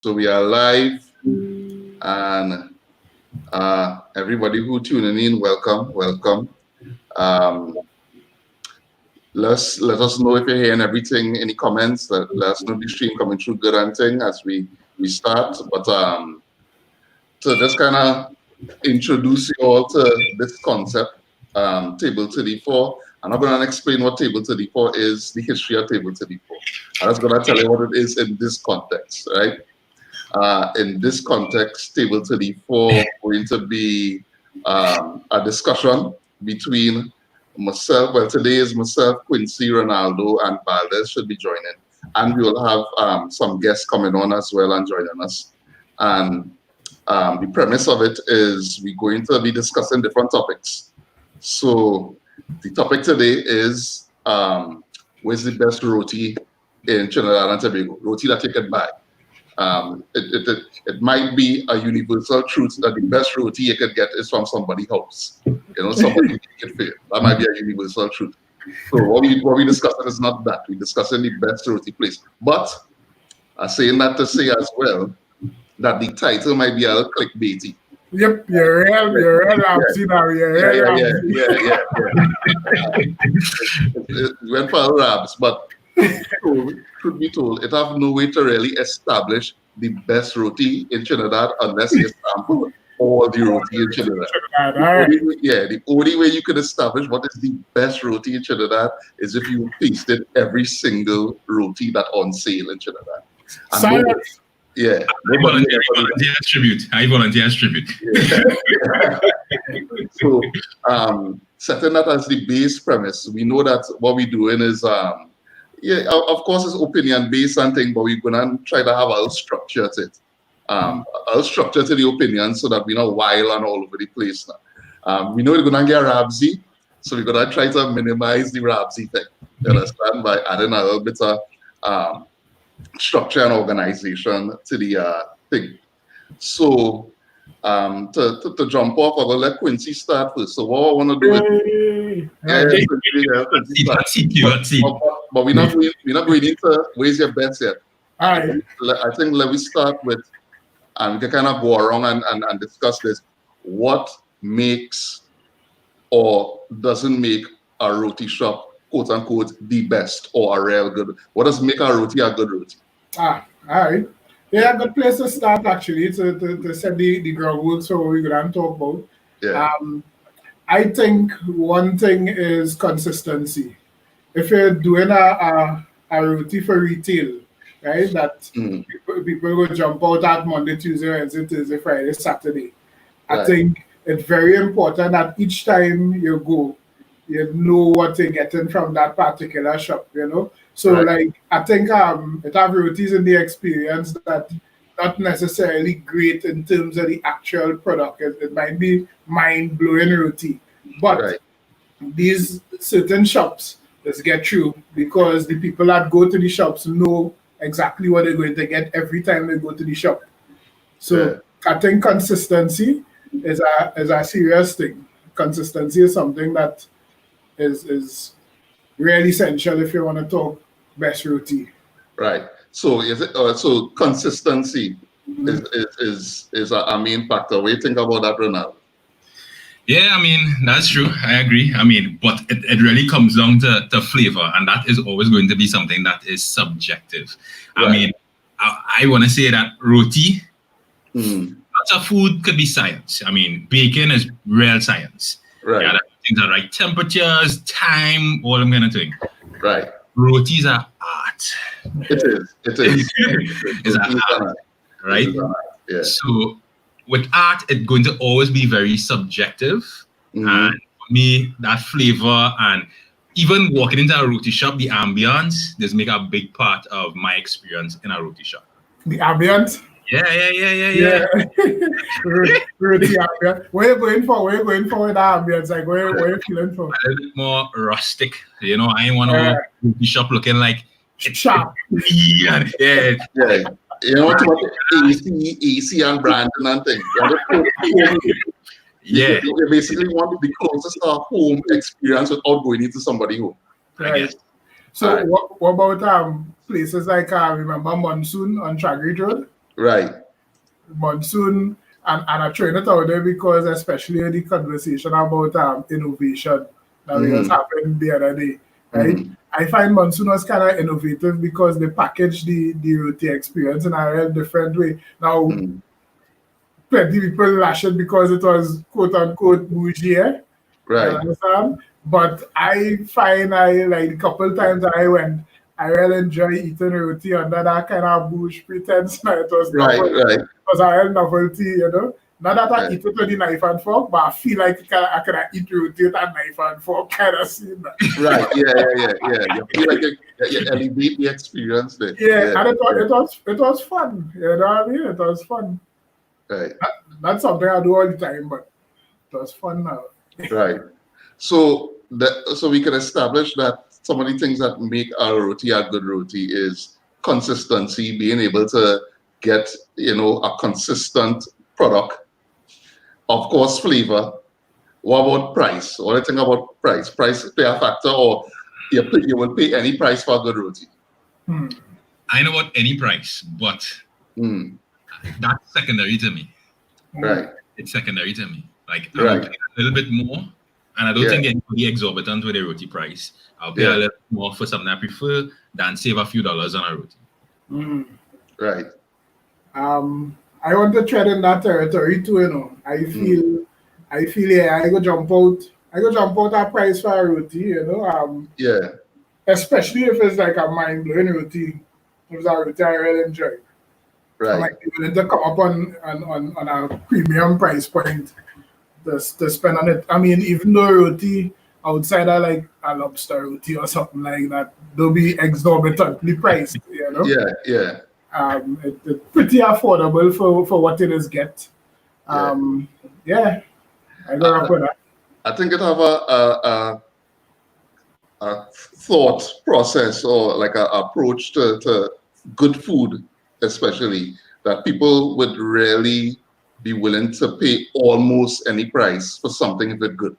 So we are live, and everybody who tuning in, welcome. Um, let us know if you're hearing everything. Any comments? Let us know the stream coming through good and thing as we start. But to just kind of introduce you all to this concept, Table 34. I'm not going to explain what Table 34 is, the history of Table 34. I'm just going to tell you what it is in this context, right? In this context, Table 34 going to be a discussion between myself. Well, today is myself, Quincy, Ronaldo, and Valdez should be joining. And we will have some guests coming on as well and joining us. And the premise of it is we're going to be discussing different topics. So the topic today is where's the best roti in Trinidad and Tobago? Roti that you can buy. It might be a universal truth that the best roti you could get is from somebody's house. Somebody make it fair. That might be a universal truth. So what we discussing is not that. We're discussing the best roti place. But I'm saying that to say as well that the title might be a little clickbaity. Yep, you're real. I've seen how you're Yeah. It went for rabs, but truth be told, it have no way to really establish the best roti in Trinidad unless you sample all the roti in Trinidad. The only way you can establish what is the best roti in Trinidad is if you tasted every single roti that on sale in Trinidad. Silence. I volunteer as tribute. So, setting that as the base premise, we know that what we're doing is, of course, it's opinion based and thing, but we're gonna try to have a structure to it. A structure to the opinion so that we're not wild and all over the place now. We know we're gonna get Rabsy, so we're gonna try to minimize the Rabsy thing. You understand? By adding a little bit of structure and organization to the thing. So to jump off, I'm gonna let Quincy start first. So what I want to do is but we're not going into where's your bets yet. All right. I think let me start with, and we can kind of go around and discuss this. What makes or doesn't make a roti shop, quote unquote, the best or a real good? What does make a roti a good roti? All right. Yeah, good place to start actually to set the groundwork so we're going to talk about. Yeah. I think one thing is consistency. If you're doing a roti for retail, right, that people will jump out at Monday, Tuesday, Wednesday, Thursday, Friday, Saturday. Right. I think it's very important that each time you go, you know what you're getting from that particular shop, So right. I think it have rotis in the experience that not necessarily great in terms of the actual product. It might be mind-blowing roti. But right. These certain shops, let's get through because the people that go to the shops know exactly what they're going to get every time they go to the shop. So I think consistency is a serious thing. Consistency is something that is really essential if you want to talk best roti. Right. So is it so consistency is a main factor. What do you think about that, Ronald? Yeah, that's true. I agree. But it really comes down to flavor, and that is always going to be something that is subjective. Right. I want to say that roti, lots of food could be science. Baking is real science. Right. Yeah, things are right temperatures, time, all I'm gonna do. Right. Rotis are art. It is. It's an art, right? Yeah. So with art, it's going to always be very subjective. And for me, that flavor and even walking into a roti shop, the ambience does make a big part of my experience in a roti shop. The ambience? Yeah. Roti ambience. Where you going for with the ambience? Like where you feeling for? A little bit more rustic. I ain't want to roti shop looking like sharp. Yeah. You know what AC and Brandon and things. Yeah. You basically want to be closest to a home experience without going into somebody's home. Right. So what about places like remember Monsoon on Chagrit Road? Right. Monsoon, and I trying it out there because especially in the conversation about innovation that we was having the other day, right? I find Monsoon was kind of innovative because they packaged the roti experience in a real different way. Now, plenty people lash it because it was quote unquote bougie, you Right. understand? But I find I like a couple times I went, I really enjoy eating roti under that kind of bush pretense. It was Right. novel. Right. It was a real novelty, you know. Not that I Right. eat it with the knife and fork, but I feel like I can eat roti with a knife and fork kind of scene. Right. Yeah. You feel like you elevate the experience there. Yeah, and it was fun. You know what I mean? It was fun. Right. That's something I do all the time, but it was fun now. Right. So we can establish that some of the things that make our roti a good roti is consistency, being able to get a consistent product. Of course, flavor. What about price? What do you think about price? Price play a factor, or you will pay any price for a good roti? I know about any price, but that's secondary to me. Right. It's secondary to me. Like I Right. will pay a little bit more, and I don't think anybody exorbitant with a roti price. I'll pay a little more for something I prefer than save a few dollars on a roti. Right. I want to tread in that territory too, you know. I feel I go jump out a price for a roti, you know. Especially if it's like a mind blowing roti. If it's a roti I really enjoy. Right. I might be willing to come up on a premium price point to spend on it. I mean, even though roti outside of like a lobster roti or something like that, they'll be exorbitantly priced, you know. Yeah. It's pretty affordable for what it is get. Yeah, I go up with that. I think it have a thought process or like an approach to good food, especially that people would really be willing to pay almost any price for something if it's good.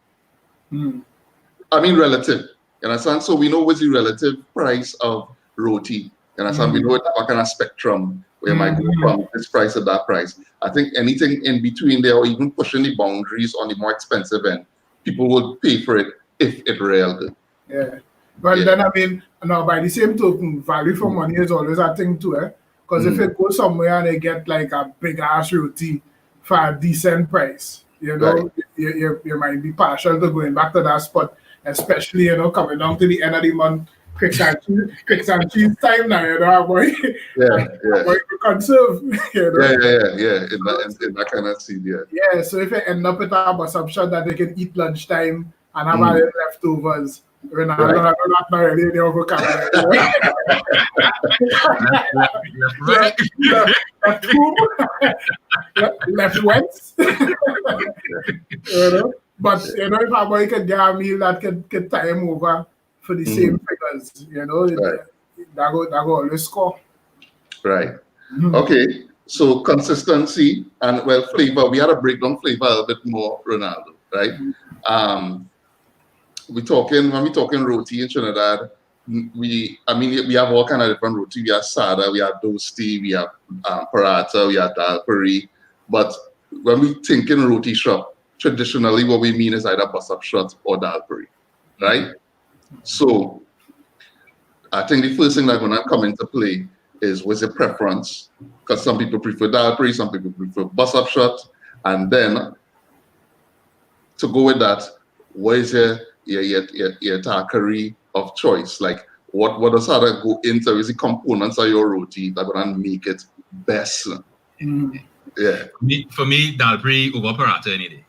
I mean, relative. You understand? So we know what's the relative price of roti. You understand? We know what kind of spectrum where you might go from this price to that price. I think anything in between there, or even pushing the boundaries on the more expensive end, people will pay for it if it's real good. Yeah. But then I mean, now by the same token, value for money is always a thing too, eh? Because if you go somewhere and they get like a big ass roti for a decent price, you know, you might be partial to going back to that spot, especially, you know, coming down to the end of the month, cricks and cheese time now, you know, boy. Boy, conserve, you know. In that kind of scene, Yeah, so if you end up with a bus up shot that they can eat lunchtime and have a little leftovers, we're not really in your vocabulary. Left whom? Left whence? You know? But you know, if a boy can get a meal that can tie him over for the same figures, you know, that go always score. Right. Okay. So consistency and flavor. We had to break down flavor a little bit more, Ronaldo. Right. When we talking roti in Trinidad, we have all kind of different roti. We have sada, we have dosti, we have paratha, we have dal puri. But when we think in roti shop, traditionally what we mean is either bus-up shot or dal puri, right? So I think the first thing that's gonna come into play is what's your preference? Because some people prefer dal puri, some people prefer bus-up shot, and then to go with that, what is your curry of choice? Like what does how to go into is the components of your roti that gonna make it best? Yeah. For me, dal puri over paratha any day.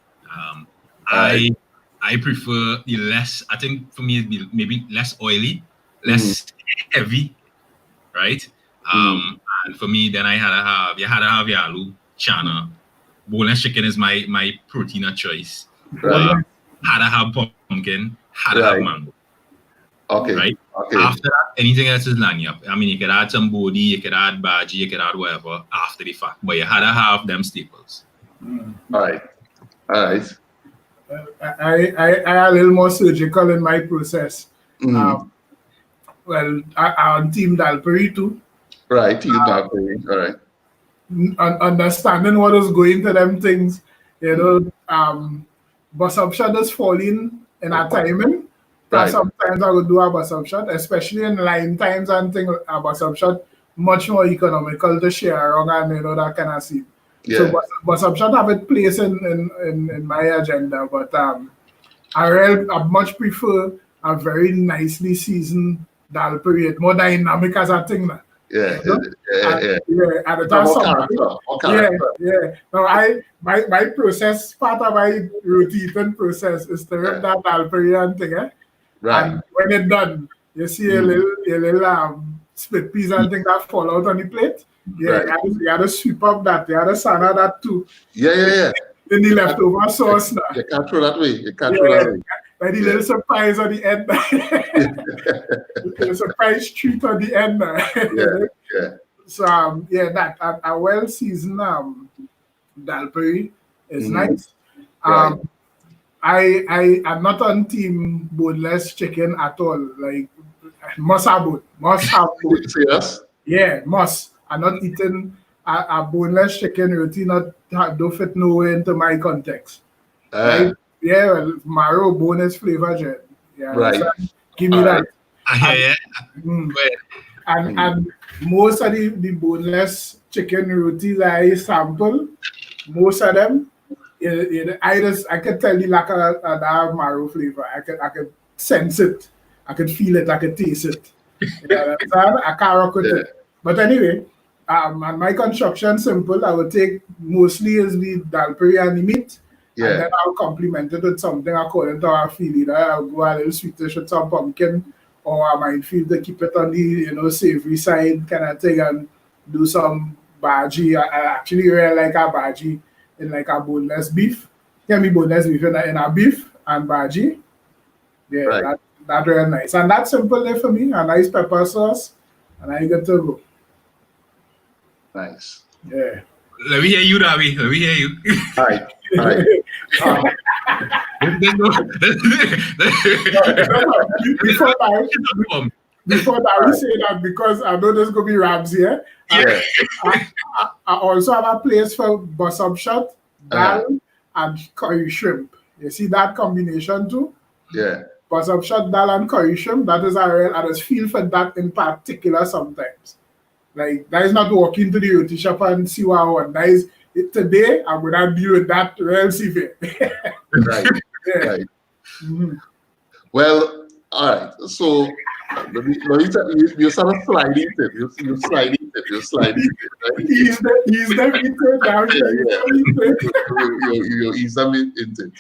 I prefer the less. I think for me, it'd be maybe less oily, less heavy, right? And for me, then you had to have your aloo, chana. Boneless chicken is my protein of choice. Right. Had to have pumpkin, had to have mango. Okay. Right? Okay. After that, anything else is lining up. I mean, you could add some bodi, you could add bhaji, you could add whatever after the fact. But you had to have them staples. All right. I a little more surgical in my process. I'm team dal puri too. Right, team dal puri. All right. understanding what is going to them things, bus up shot is falling in our timing. Right. Sometimes I would do a bus up shot, especially in line times and things. A bus up shot much more economical to share around and that kind of scene. Yeah. So bus up shot have its place in my agenda, but I much prefer a very nicely seasoned dal period, more dynamic as a thing now. Yeah, and it has something. Yeah. Now my process, part of my rotating process is to rip that Alperian thing, Right. And when it's done, you see a little split peas and things that fall out on the plate. Yeah, right. You had to sweep up that, you had to sand out that too. Yeah. In the leftover sauce now. You can't throw that way. Like the little surprise at the end. The surprise treat at the end. Yeah. So that a well seasoned dal peri is nice. Right. I'm not on team boneless chicken at all. Like must have bone. Yes. Yeah, must. I'm not eating a boneless chicken roti. Don't fit nowhere into my context. Right? Yeah, well, marrow bonus flavor, Jen. Yeah, right. So give me that. And most of the boneless chicken rotis I sample, most of them, I could tell you like a marrow flavor. I could sense it. I could feel it. I could taste it. I can't rock with it. But anyway, and my construction simple. I would take mostly is the dal peri and the meat. Yeah. And then I'll complement it with something according to our feeling. I'll go a little sweetish with some pumpkin, or I might feel to keep it on the savory side kind of thing, and do some bhaji. I actually really like a bhaji in like a boneless beef. Can be boneless beef in a beef and bhaji. Yeah, right. That really nice. And that's simple for me. A nice pepper sauce, and I get to go. Nice. Yeah. Let me hear you, Davi. Let me hear you. All right. Before that, we say that because I know there's going to be Rams here. Yeah. I also have a place for bus up shot, dal, and curry shrimp. You see that combination too? Yeah. Bus up shot, dal, and curry shrimp. That is I just feel for that in particular sometimes. Like, that is not walking to the roti shop and see what I want. That is, today, I'm going to deal with that real severe. Right. Right. Mm-hmm. Well, all right. So, you sort of sliding it. You're sliding it. Right? Ease them into it down. You ease them into it.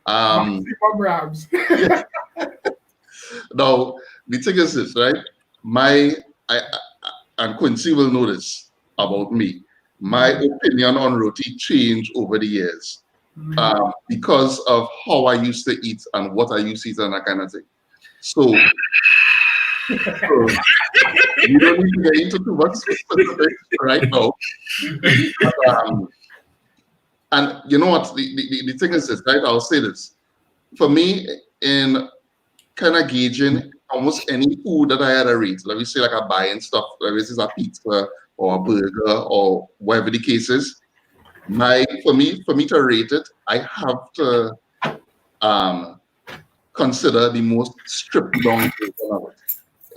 Maximum Rams. Now, the thing is this, right? And Quincy will know this about me. My opinion on roti changed over the years because of how I used to eat and what I used to eat and that kind of thing. So you don't need to get into too much specifics right now. But, and you know what? The thing is this, right? I'll say this. For me, in kind of gauging almost any food that I had to rate, let me say like I'm buying stuff, whether it's a pizza or a burger or whatever the case is, for me to rate it, I have to consider the most stripped down version of it.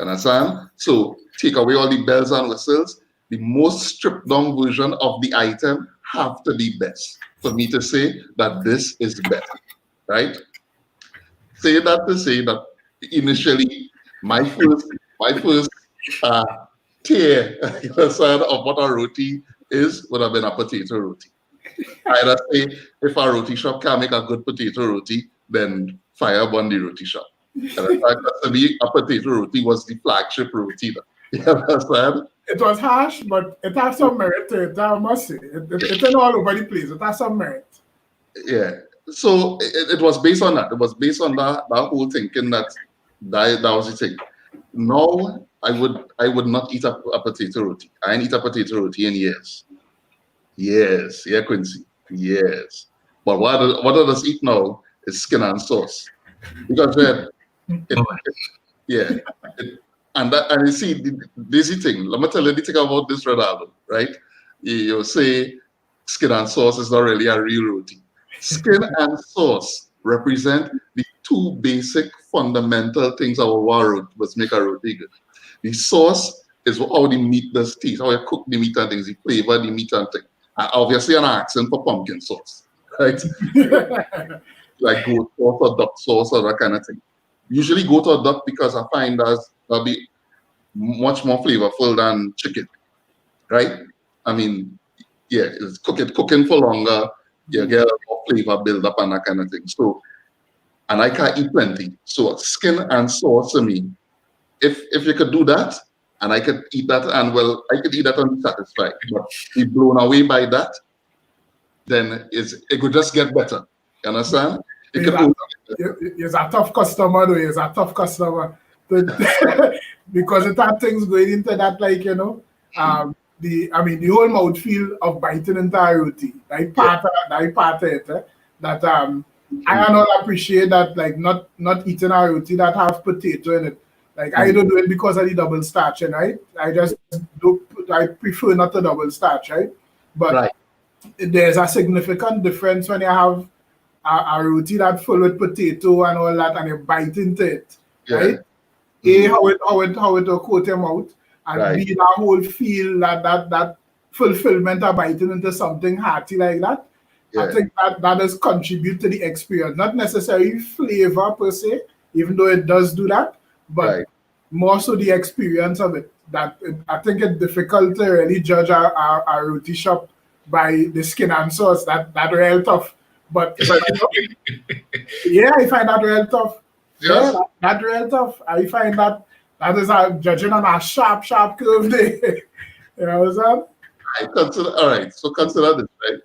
Understand? So take away all the bells and whistles, the most stripped down version of the item have to be best for me to say that this is better, right? Say that to say that initially my first tier of what a roti is would have been a potato roti. I'd say if a roti shop can make a good potato roti, then fire upon the roti shop. And in fact, to me, a potato roti was the flagship roti. You understand? It was harsh, but it has some merit to it, I must say. It's all over the place. It has some merit. Yeah. So it was based on that. It was based on that whole thinking that was the thing. Now I would not eat a potato roti. I ain't eat a potato roti in years. Yes, yeah, Quincy. Yes. But what I just eat now is skin and sauce. Because and you see, this thing, let me tell you the thing about this Ronaldo, right? you say skin and sauce is not really a real roti. Skin and sauce represent the two basic fundamental things of what make a roti good. The sauce is how the meat does taste, how you cook the meat and things, the flavor the meat and things. And obviously an accent for pumpkin sauce, right? Like goat sauce or duck sauce or that kind of thing. Usually goat or duck because I find that'll be much more flavorful than chicken, right? I mean, yeah, it's cooking for longer, you get a more flavor build up and that kind of thing. So, and I can eat plenty. So skin and sauce to me, if you could do that, and I could eat that, and well, I could eat that and be satisfied. But be blown away by that, then it could just get better. You understand? He's a tough customer, though. He's a tough customer. Because it had things going into that, like, the whole mouthfeel of biting into a roti. That part of it, that I don't appreciate that, like, not eating a roti that have potato in it. Like, I don't do it because of the double starch, right? I prefer not to double starch, right? But there's a significant difference when you have a roti that's full with potato and all that, and you bite into it, right? A, how it will coat your mouth, and B, that whole feel, that fulfillment of biting into something hearty like that. I think that does contribute to the experience, not necessarily flavor per se, even though it does do that, but more so the experience of it. I think it's difficult to really judge a roti shop by the skin and sauce. That real tough. But I find that real tough. Yes. Yeah, that real tough. I find that is a judging on a sharp curve there. You know what I'm saying? All right, so consider this, right?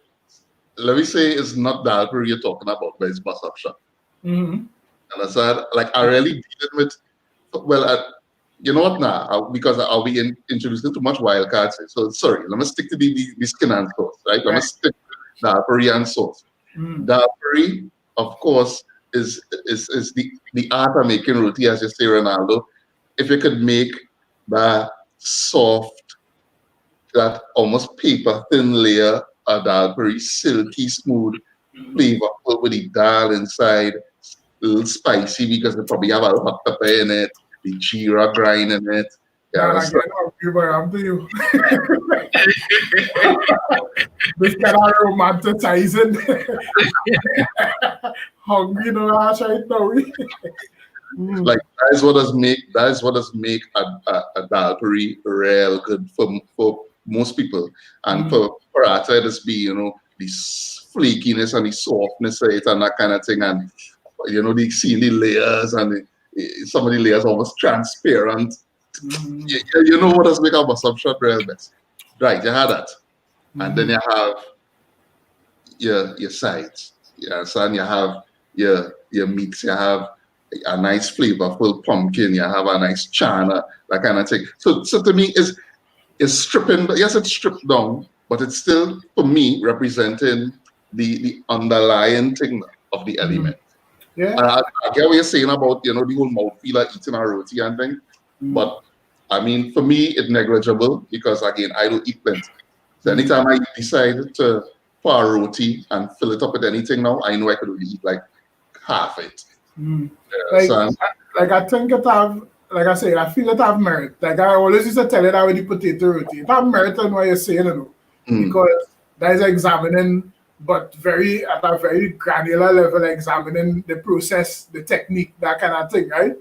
Let me say it's not the Albury you're talking about, but it's bus up shop. Mm-hmm. And I said, like, I really dealing with, you know what now? Because I'll be introducing too much wild cards. So sorry, let me stick to the skin and sauce, right? Let me stick to the Albury and sauce. The Albury, of course, is the art of making roti, as you say, Ronaldo. If you could make that soft, that almost paper thin layer of dal, very silky smooth, flavorful with the dal inside, a little spicy because they probably have a hot pepper in it, the jeera grind in it. I'm to you. This kind of romanticizing. Hungry, right now. Like that is what does make a dalpuri real good for most people, and for paratha it just be the flakiness and the softness of it and that kind of thing, and seeing the layers and some of the layers almost transparent. You know what does make a bus up shop real best, right? You have that, and then you have your sides, and you have your meats, you have a nice flavorful pumpkin, you have a nice chana, that kind of thing. So to me, is stripping. Yes, it's stripped down, but it's still, for me, representing the underlying thing of the element. Yeah, and I get what you're saying about the whole mouthfeel of eating a roti and thing, but I mean, for me, it's negligible because again, I don't eat plenty. So anytime I decide to pour a roti and fill it up with anything now, I know I could only eat like half it. I think it have, like I say, I feel it have merit. Like I always used to tell it that with the potato roti. It have merit in what you're saying, because that is examining, but at a very granular level, examining the process, the technique, that kind of thing, right?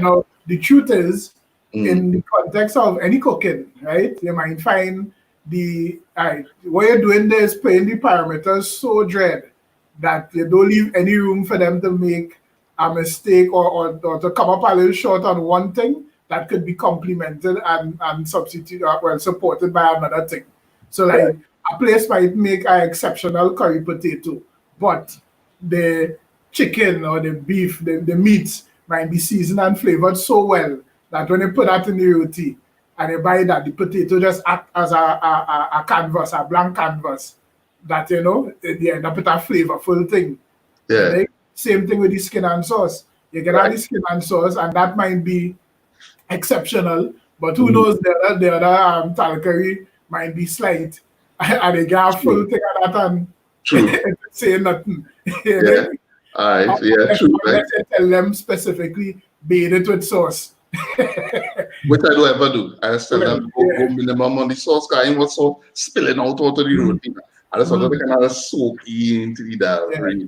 Now, the truth is, in the context of any cooking, right, you might find what you're doing there is playing the parameters so dread that you don't leave any room for them to make a mistake or to come up a little short on one thing that could be complemented and supported by another thing. So like a place might make an exceptional curry potato, but the chicken or the beef, the meat might be seasoned and flavored so well that when you put that in the roti and you buy that, the potato just act as a canvas, a blank canvas, that they end up with a flavorful thing. Yeah. Right? Same thing with the skin and sauce. You get all the skin and sauce, and that might be exceptional, but who knows, the other tal curry might be slight. and they get a full thing of that and True. say nothing. Yeah. All right. Yeah, true. Right? Unless I tell them specifically, bathe it with sauce. Which I don't ever do. I just tell them go minimum on the sauce, because I was so spilling out of the roti. I just want to kind of soak into the dal, really.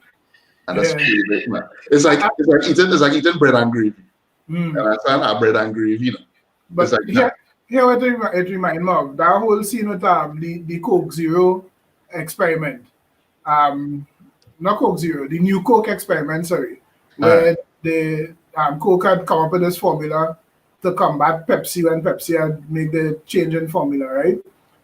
And that's it, man. It's like eating bread and gravy. You understand? Bread and gravy, you know. But like here what it reminds me of, that whole scene with the Coke Zero experiment. Not Coke Zero, the new Coke experiment, sorry. Where the Coke had come up with this formula to combat Pepsi when Pepsi had made the change in formula, right?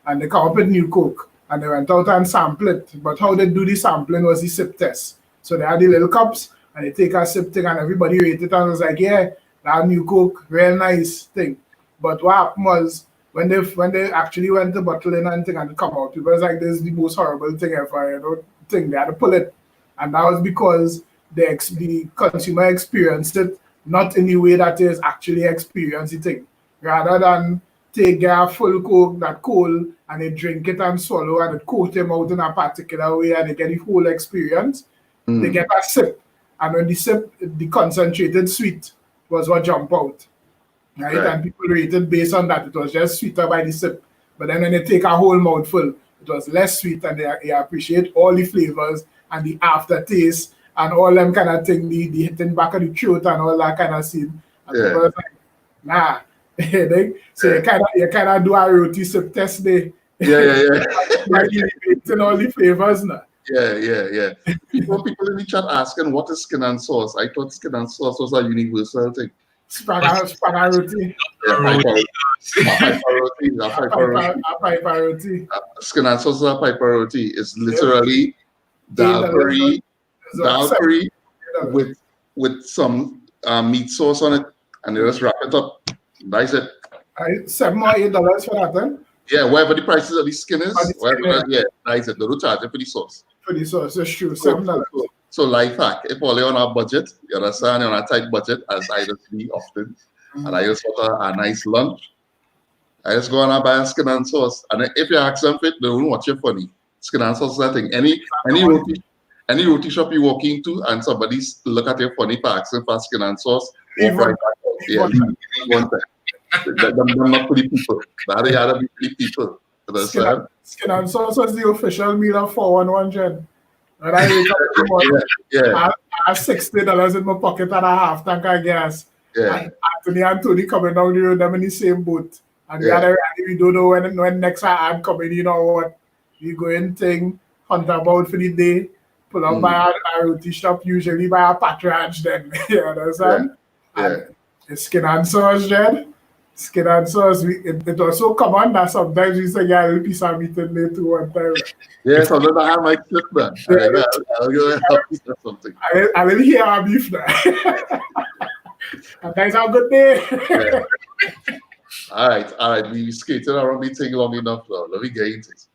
And they come up with new Coke and they went out and sampled it. But how they do the sampling was the sip test. So they had the little cups and they take a sip thing and everybody rated it and was like, yeah, that new Coke, real nice thing. But what happened was when they actually went to bottling and thing and come out, it was like, this is the most horrible thing ever, you know, thing. They had to pull it. And that was because the consumer experienced it not in the way that is actually experiencing the thing. Rather than take a full Coke, that cold, and they drink it and swallow and it coat them out in a particular way and they get the whole experience, they get a sip. And when the sip, the concentrated sweet was what jumped out. Right? And people rated based on that. It was just sweeter by the sip. But then when they take a whole mouthful, it was less sweet and they appreciate all the flavors and the aftertaste and all them kind of thing, the hitting back of the throat and all that kind of scene. And people was like, nah. So you kind of do a roti sip test there. Like you're eating all the flavors now. Yeah. People in the chat asking what is skin and sauce. I thought skin and sauce was a universal thing. Spaghetti. Roti. Skin and sauce is a piper roti. It's literally dal curry with some meat sauce on it, and they just wrap it up. That's it. $7 or $8 for that then? Yeah, whatever the prices of the skin is, that's it. They don't charge it for the sauce. For the sauce, that's true. $7. So life hack, if only on a budget, you understand, on a tight budget, as I just be often, and I just want a nice lunch, I just go and buy a skin and sauce. And if you ask them for it, they won't watch you funny. Skin and sauce is that thing. Any roti shop you walk into and somebody look at you funny for asking for skin and sauce, walk right back out. Yeah, leave one time. Them not pretty people. That they are pretty people. Skin and sauce was the official meal of 411 Jen. When I wake up in the morning, I have $60 in my pocket and a half tank of gas. And Anthony and Tony coming down the road, them in the same boat. And the other we don't know when next ad coming, you know what? We go in thing, hunt about for the day, pull up by a roti shop, usually by a patronage then. You understand? And skin and sauce, Jen. Skin and sauce, it was so common that sometimes we say, yeah, a little piece of meat in there too one time. Yeah, so then I have my clip then. I'll go and help you or something. I will hear our beef now. And thanks, have a good day. All right. We skated around the thing long enough now. Let me get into it.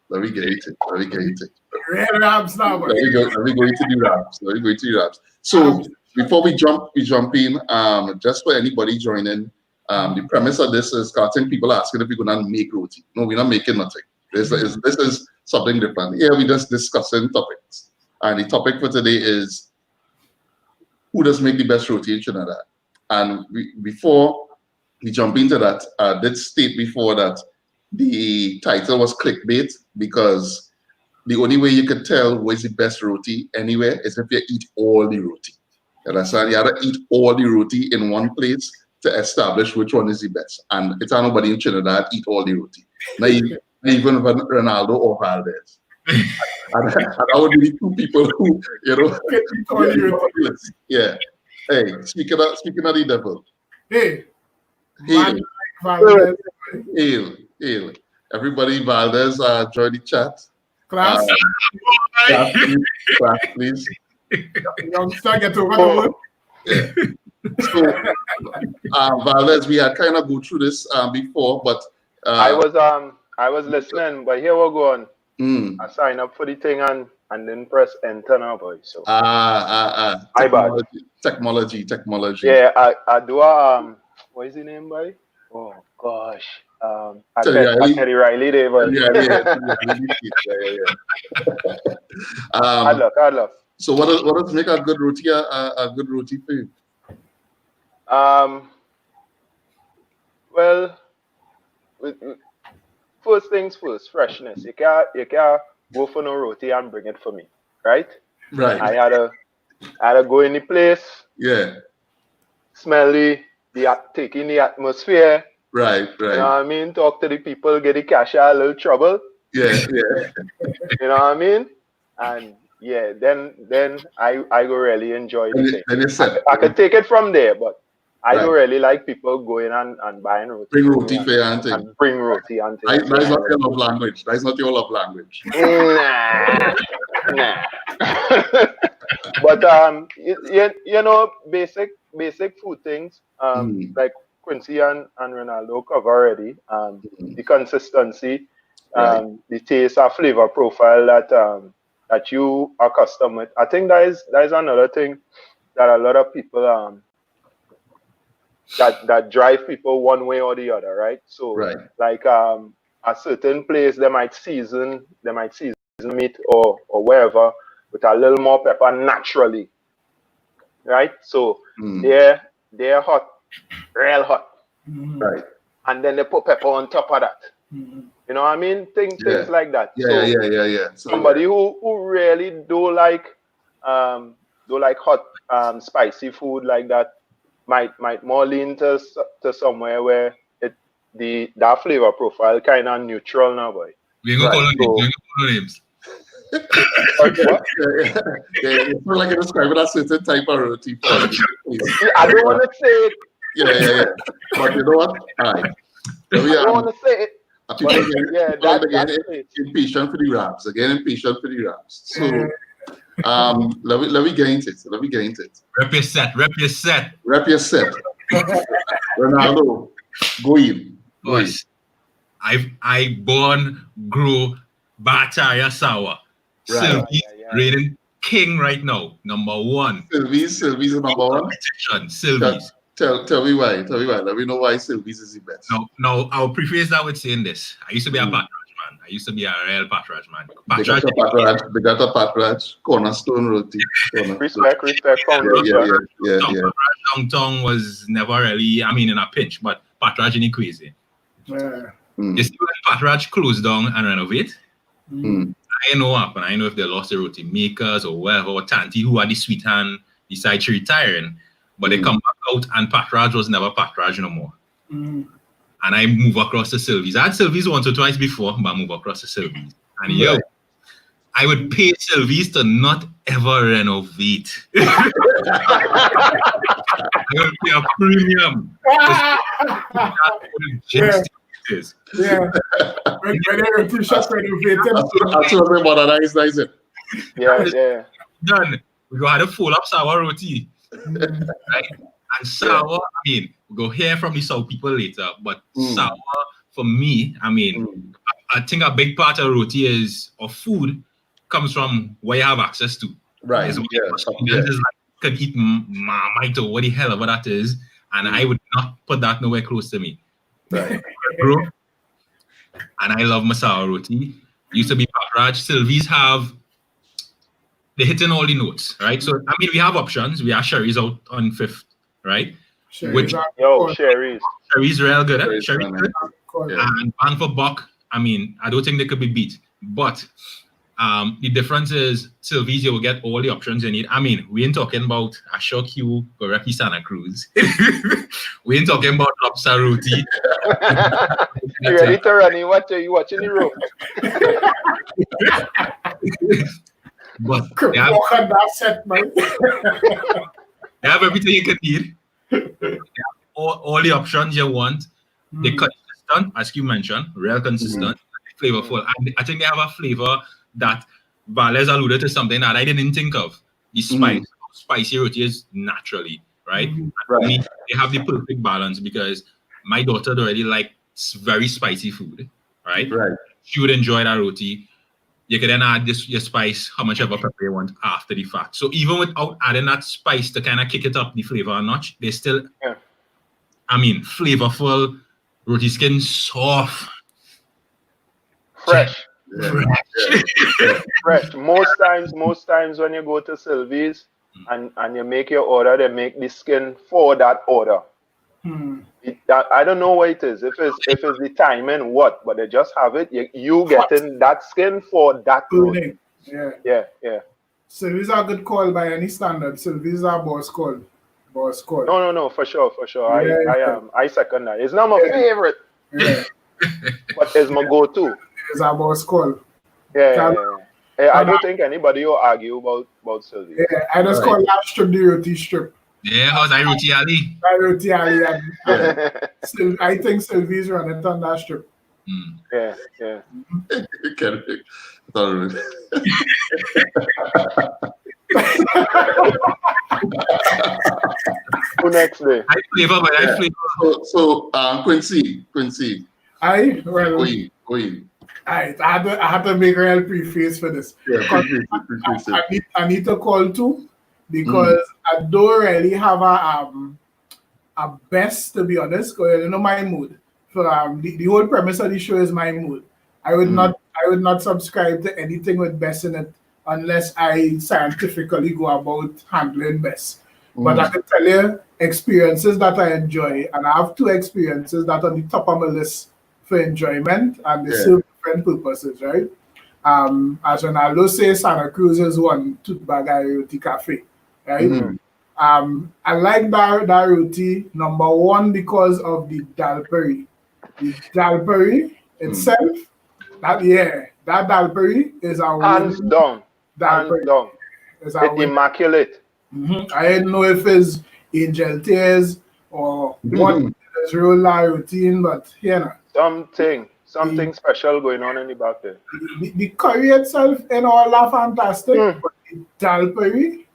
Real raps now, Let me go into the raps. So before we jump in, just for anybody joining, the premise of this is starting people asking if we're gonna make roti. No, we're not making nothing. This is something different. Here we're just discussing topics. And the topic for today is who does make the best roti in Trinidad? And before we jump into that, I did state before that the title was clickbait because the only way you could tell what is the best roti anywhere is if you eat all the roti. You understand? You have to eat all the roti in one place to establish which one is the best. And it's not nobody in Trinidad eat all the roti. Not even Ronaldo or Valdez. and that would be the two people who, yeah. Hey, speaking of the devil. Hail. Everybody, Valdez, join the chat. Class, please. Youngster, get over the So, Valdez, we had kind of go through this before, but I was listening, but here we're going. I signed up for the thing and then press enter now, boy. So technology. Yeah, I do what is the name, boy? Oh gosh. Teddy Riley there, but hard luck. So what does make a good roti a good roti for you? Well, first things first, freshness. You can't go for no roti and bring it for me, right? Right. I had to go in the place. Yeah. Smell take in the atmosphere. Right. You know what I mean? Talk to the people, get the cashier a little trouble. Yeah. You know what I mean? And yeah, then I go really enjoy the thing. Then I could take it from there, but I don't really like people going and buying roti. Bring roti for and bring roti and things. That's not your love language. That's not your love language. Nah. But you know, basic food things, like Quincy and Ronaldo cover already. The consistency, the taste or flavor profile that you are accustomed with. I think that is another thing that a lot of people that drive people one way or the other, right? So like a certain place they might season meat or wherever with a little more pepper naturally, right? So they're hot, real hot, right? And then they put pepper on top of that. You know what I mean? Things like that. Yeah. So, somebody who really do like hot spicy food like that might more lean to somewhere where that flavor profile kind of neutral now, boy. We ain't gonna call names. It's more like you're describing a certain type of roti. I don't want to say it. Yeah. But you know what? All right. I don't want to say it. People impatient for the wraps. Impatient for the wraps. So let me get into it. Rep your set. Ronaldo, go in. Boys, I born, grew, Bataya Sour. Sylvie's rated king right now, number one. Sylvie's number one. Sylvie's. Tell me why. Let me know why Sylvie's is the best. No, I'll preface that with saying this. I used to be a Patraj man. I used to be a real Patraj man. Begata Patraj, cornerstone roti. Respect. Yeah. Downtown was never really, in a pinch, but Patraj in crazy. You see when Patraj closed down and renovate? I know what happened. I know if they lost the roti makers or whatever, or Tanti, who are the sweet hand, decide to retiring. But they come back out and Patraj was never Patraj no more. And I move across to Sylvie's. I had Sylvie's once or twice before, but I move across to Sylvie's. And I would pay Sylvie's to not ever renovate. I would pay a premium. When everything shop renovated. That's what we modernize it. Yeah. Done. We go have a full up sour roti. Right? And sour, we go hear from the South people later, but sour for me, I think a big part of roti of food comes from what you have access to. Right. Could eat Marmite or what the hell ever that is, and I would not put that nowhere close to me. Right. Bro. And I love my sour roti. Used to be Patraj. Sylvie's they're hitting all the notes, right? So, we have options. We have Sherry's out on 5th, right? Sherry's real good. Sherry's good. And Bang for Buck, I don't think they could be beat. But the difference is Sylvie's, you will get all the options you need. We ain't talking about a shock you go Repi Santa Cruz. We ain't talking about lobster roti. You ready to run in? What are you watching the room? But they have everything you can need. They have all the options you want. They're consistent, as you mentioned, real consistent, flavorful. And I think they have a flavor that Valles alluded to something that I didn't think of. The spicy roti is naturally, right? They have the perfect balance because my daughter already likes very spicy food, right? She would enjoy that roti. You can then add your spice, how much ever pepper you want after the fact. So even without adding that spice to kind of kick it up the flavor a notch, they still, flavorful, Roti skin soft. Fresh. Fresh. Fresh. Most times when you go to Sylvie's and you make your order, they make the skin for that order. I don't know what it is. If it's the timing, what, but they just have it. You getting that skin for that roti. Yeah. Sylvie's a good call by any standard. Sylvie's a boss call. No, for sure. I second that. It's not my favorite. Yeah. But it's my go-to. It's a boss call. Yeah. I don't think anybody will argue about Sylvie. Yeah, I just call that strip the roti strip. Yeah, how's that Roti Alley? Roti Alley. I think Sylvie's running on that strip. Yeah. Who next day? I flavor. So Quincy. Going. I had to make a real preface for this. Yeah, I need to call too because I don't really have a best, to be honest, because you know my mood. So the whole premise of the show is my mood. I would not subscribe to anything with best in it unless I scientifically go about handling best. But I can tell you experiences that I enjoy, and I have 2 experiences that are on the top of my list for enjoyment, and they serve different purposes, right? As Ronaldo says, Santa Cruz is one Toothbagger Roti Cafe, right? I like that roti, number 1, because of the dal peri. The dal peri itself, that dal peri is a hands down. It's immaculate. I don't know if it's angel tears or what is real routine, but something special going on in the back there. The curry itself and all are fantastic, but the dal peri,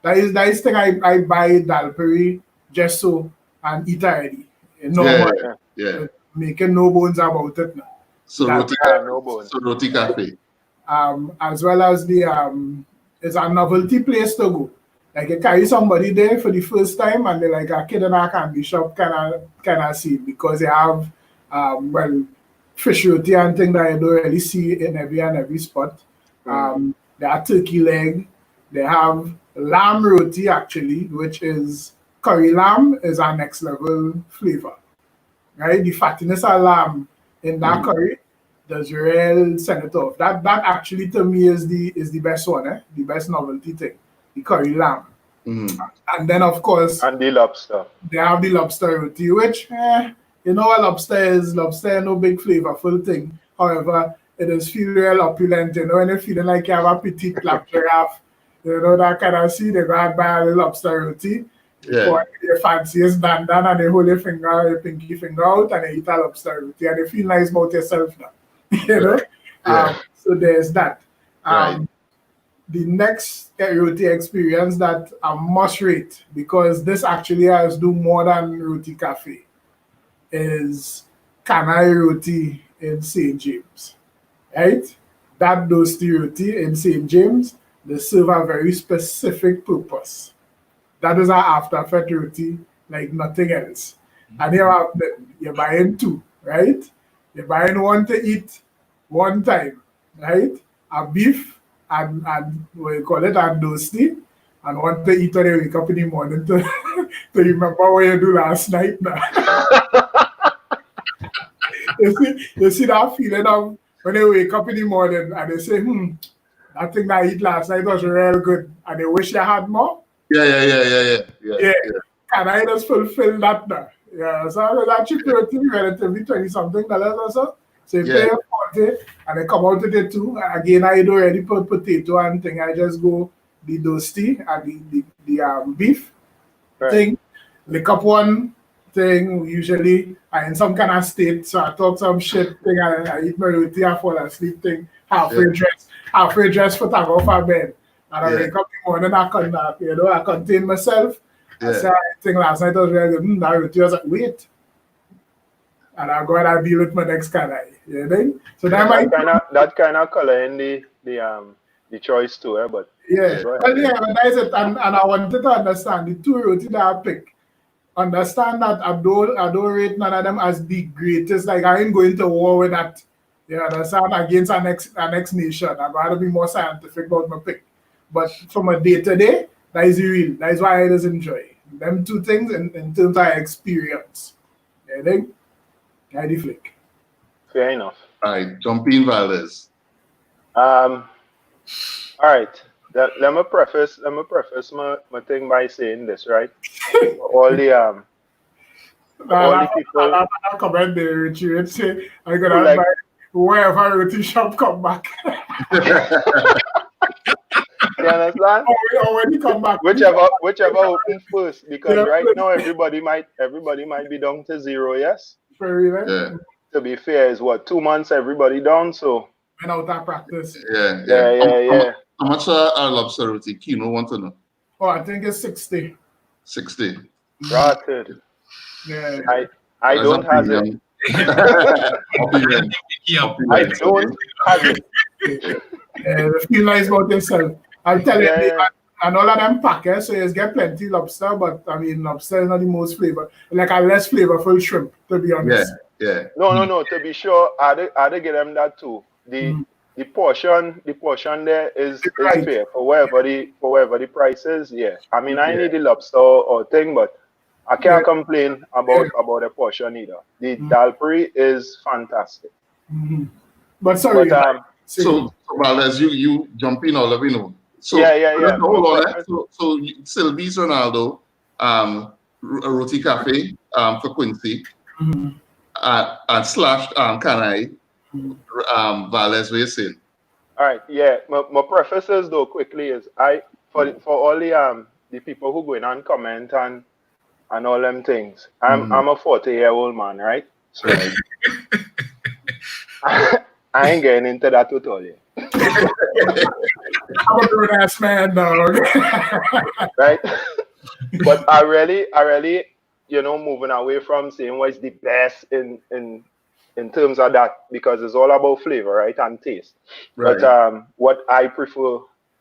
that is thing I buy dal peri just so and eat already. Making no bones about it now. So Roti Cafe. As well as it's a novelty place to go. Like you carry somebody there for the first time and they're like a kid in a candy shop kind of scene because they have fish roti and thing that you don't really see in every spot. They have turkey leg. They have lamb roti actually, which is curry lamb is our next level flavor. Right? The fattiness of lamb in that curry does real send it off. That actually to me is the best one, the best novelty thing. The curry lamb. And then of course the lobster. They have the lobster roti, which you know what lobster is. Lobster is no big flavorful thing. However, it is feel real opulent, you know, when you're feeling like you have a petite lap giraffe, you know, that kind of see they go and buy a lobster roti. Or your fanciest dan and they hold your pinky finger out and they eat a lobster roti and they feel nice about yourself now. You know? So there's that. The next roti experience that I must rate, because this actually has do more than Roti Cafe, is Canai Roti in St. James. Right? That Dosti Roti in St. James, they serve a very specific purpose. That is our after effect roti like nothing else. And you're buying 2, right? You're buying one to eat one time, right? A beef and what you call it, and dosti, and one to eat when you wake up in the morning to remember what you do last night now. you see that feeling of when they wake up in the morning and they say, that thing that I eat last night was real good, and they wish they had more. Yeah. Can I just fulfill that now? Yeah, so that cheap roti relatively $20-something or so. So you pay 40 and they come out with it too. Again, I don't already put potato and thing. I just go the dosti and the beef thing. Lick up one thing usually. I'm in some kind of state, so I talk some shit thing and I eat my roti, I fall asleep thing. Halfway dressed for time off our bed. And I wake up in the morning, I contain myself. I say, I think last night was really good. That roti was like, wait. And I go and I deal with my next guy. You know? So that kind of color in the choice too, but but that is it. And I wanted to understand the 2 roti that I pick. understand that I don't rate none of them as the greatest. Like I ain't going to war with that. You understand? Against our next nation. I'd rather be more scientific about my pick. But from a day-to-day, that is real. That is why I just enjoy them two things in terms of experience. I think I the flick. Fair enough. All right, jumping Valdez. All right. Let me preface my thing by saying this, right? All the people. I'll comment there, Richard. Say I'm gonna like, buy wherever Roti shop come back. You understand? Or when you come back, whichever open first, because right now everybody might be down to zero. Yes. Yeah. To be fair, is what 2 months everybody down. So. And out of practice. Yeah. How much are lobster roti? Kino want to know. Oh, I think it's 60. 60. Rotted. Yeah. I don't have it. I don't have it. Feel nice about yourself. I'm telling you, and all of them packers, so you get plenty lobster, but I mean, lobster is not the most flavor, like a less flavorful shrimp, to be honest. Yeah. No. To be sure, I get them that too. The portion there is fair for wherever the price is. Yeah, I mean, I need the lobster or thing, but I can't complain about the portion either. The dalpuri is fantastic. But sorry. So Valdez, you jump in all of you know. So yeah. Hold on. So Sylvie's Ronaldo, Roti Cafe, for Quincy, and slash Kanai, Valdez, what you saying? All right, yeah. My prefaces though quickly is for all the people who go in and comment and all them things. I'm a 40-year-old man, right? So I ain't getting into that at all yet. I'm a grown-ass man, dog. Right? But I really, moving away from saying what's the best in terms of that, because it's all about flavor, right, and taste. Right. But what I prefer,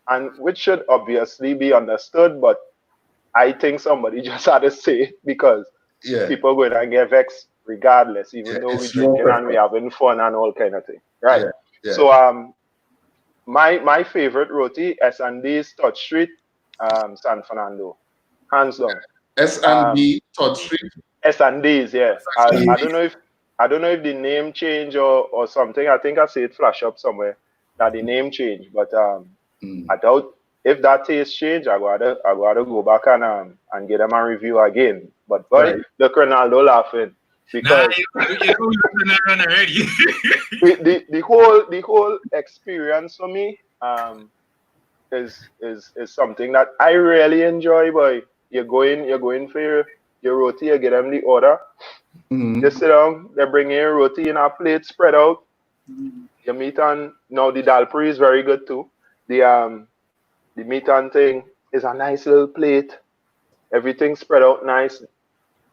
and which should obviously be understood, but I think somebody just had to say it because people going to get vexed regardless, even though we're drinking and we're having fun and all kind of thing. Right. Yeah. So my favorite roti, S&D's Touch Street, San Fernando. Hands down. S&D Touch Street? S&D's, yeah. I don't know if the name change or something. I think I see it flash up somewhere that the name change, but I doubt if that taste change, I gotta go back and get them a review again. But boy, the Ronaldo laughing because the whole experience for me is something that I really enjoy. Boy, you're going for your roti, you get them the order. You sit down, they bring in your roti in a plate spread out. Your meat and now the dalpuri is very good too. The meat and thing is a nice little plate. Everything spread out nice.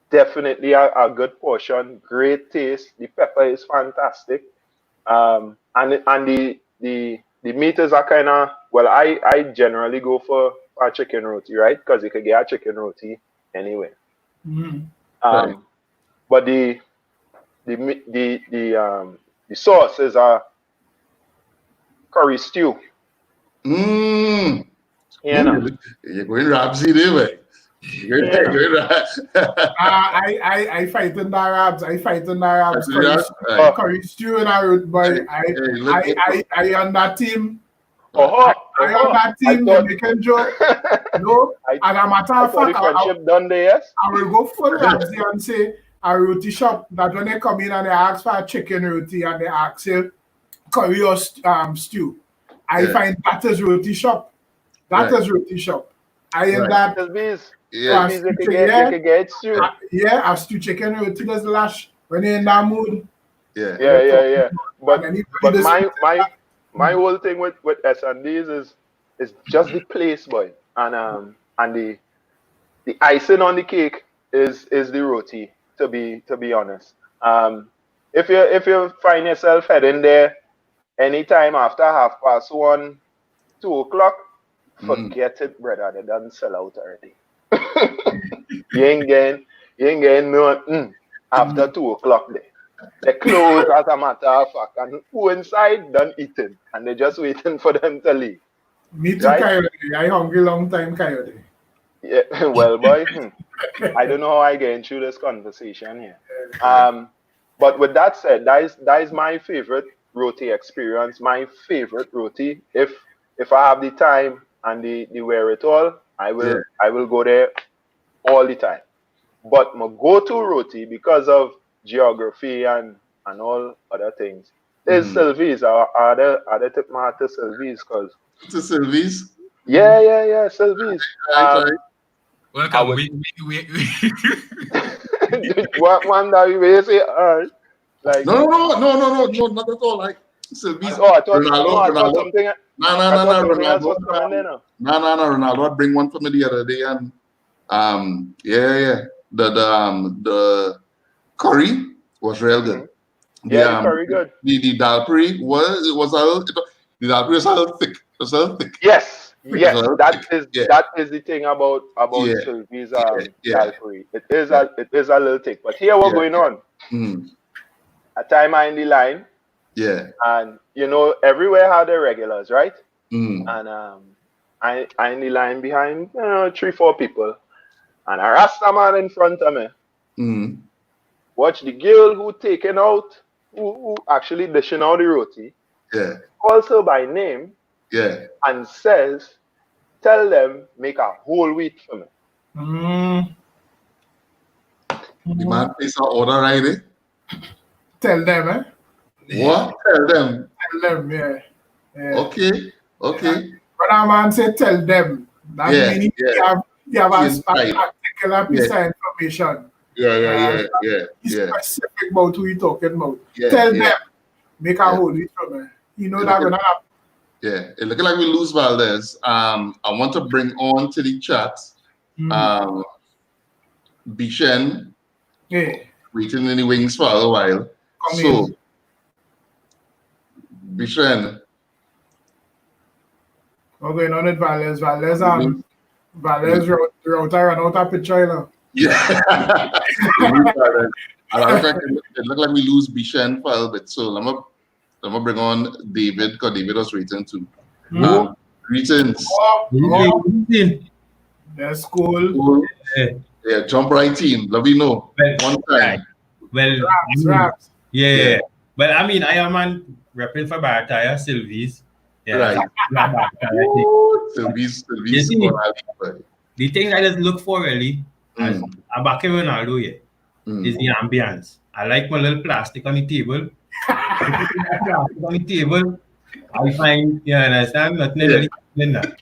Definitely a good portion. Great taste. The pepper is fantastic. And the meat is a kind of, well, I generally go for a chicken roti, right? Because you can get a chicken roti anywhere. But the sauce is a curry stew. You're going Rabzi there, way. I fight in the Arabs. Curry stew and I root boy. I on that team. I on that team. They making joke. No, and a matter of fact, I will go full Ramsey and say a roti shop that when they come in and they ask for a chicken roti and they ask you curry or stew. I find that is roti shop. That is roti shop. I am that. A stew chicken roti does lash when you're in that mood. Yeah. But my whole thing with S&D's is just the place, boy, and the icing on the cake is the roti. To be honest, if you find yourself heading there anytime after 1:30, 2:00, forget it, brother. They done sell out already. you ain't You ain't getting nothing after 2 o'clock there. They close as a matter of fact, and who inside done eating, and they're just waiting for them to leave. Me too, Right? Coyote. I hungry long time, Coyote. Yeah, well, boy, I don't know how I get into this conversation here. But with that said, that is my favorite roti experience. My favorite roti. If I have the time and the wherewithal, I will go there all the time. But my go-to roti, because of geography and all other things, is Sylvie's. Are tip my to Sylvie's because To Sylvie's? yeah, Sylvie's. Right. Welcome. One that you say, like No, not at all. Like Sylvie's. I thought Ronaldo. something. No, Something else Ronaldo. was coming in. No, Ronaldo had bring one for me the other day, and the curry was real good. Yeah, the curry good. The dalpuri was a little thick. It was a little thick. Yes. That is the thing about Sylvie's dalpuri. It is a little thick. But here what's going on. A time I'm in the line. Yeah. And everywhere have their regulars, right? And I in the line behind 3-4 people. And a Rasta man in front of me. Watch the girl who actually dishing out the roti. Yeah. Calls her by name. Yeah. And says, tell them make a whole wheat for me. The man placed an order right there. Tell them, eh? What? Tell them. Tell them, yeah. Okay. When a man say tell them, that means you have a particular piece of information. Yeah. Specific about who you talking about. Yeah, Tell them, make a whole wheat for me. You know that gonna happen. Yeah, it looking like we lose Valdez. I want to bring on to the chat Bishen. Yeah. Waiting in the wings for a while. Bishen. What's going on with Valdez? Valdez router ran out of picture, you know. Yeah. It look like we lose Bishen for a bit. So I'm gonna bring on David because David was waiting too. Greetings. That's cool. Yeah, jump right in. Let me know. One time. Well, Raps. Yeah. Well, I mean, I am on repping for Bartaya, Sylvie's. Yeah. Right. Sylvie's. The thing I just look for really, as I'm back in Ronaldo here, is the ambience. I like my little plastic on the table. On the table, I find, you understand, nothing really in that.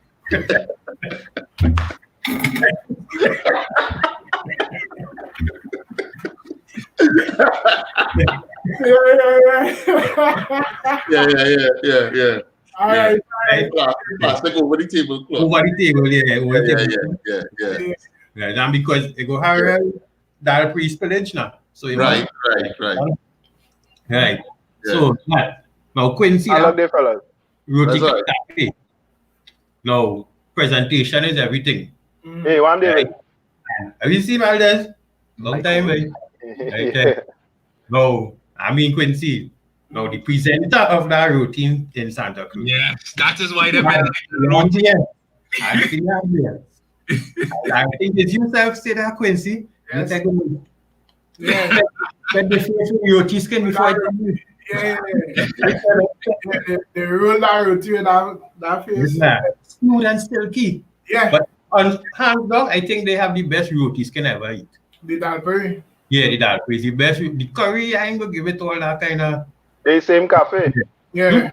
Yeah. All right. Plastic over the table. Over the table, yeah. And because it go have that pre-spillage now. So right. Yeah. So now Quincy, I love the fellas. Roti Cafe. Now presentation is everything. Hey, one day. Have you seen Valdez? Long time, right? No, I mean Quincy. No, the presenter of that routine in Santa Cruz. Yes, that is why the I think if you say that, Quincy, Yes. But the roti skin before I tell you. They roll that roti with that face. Smooth and silky. Yeah. But on hands down, I think they have the best roti skin ever eat. The dalpuri. Yeah, the dalpuri is the best. The curry, I ain't gonna give it all that kind of. They same cafe. Yeah.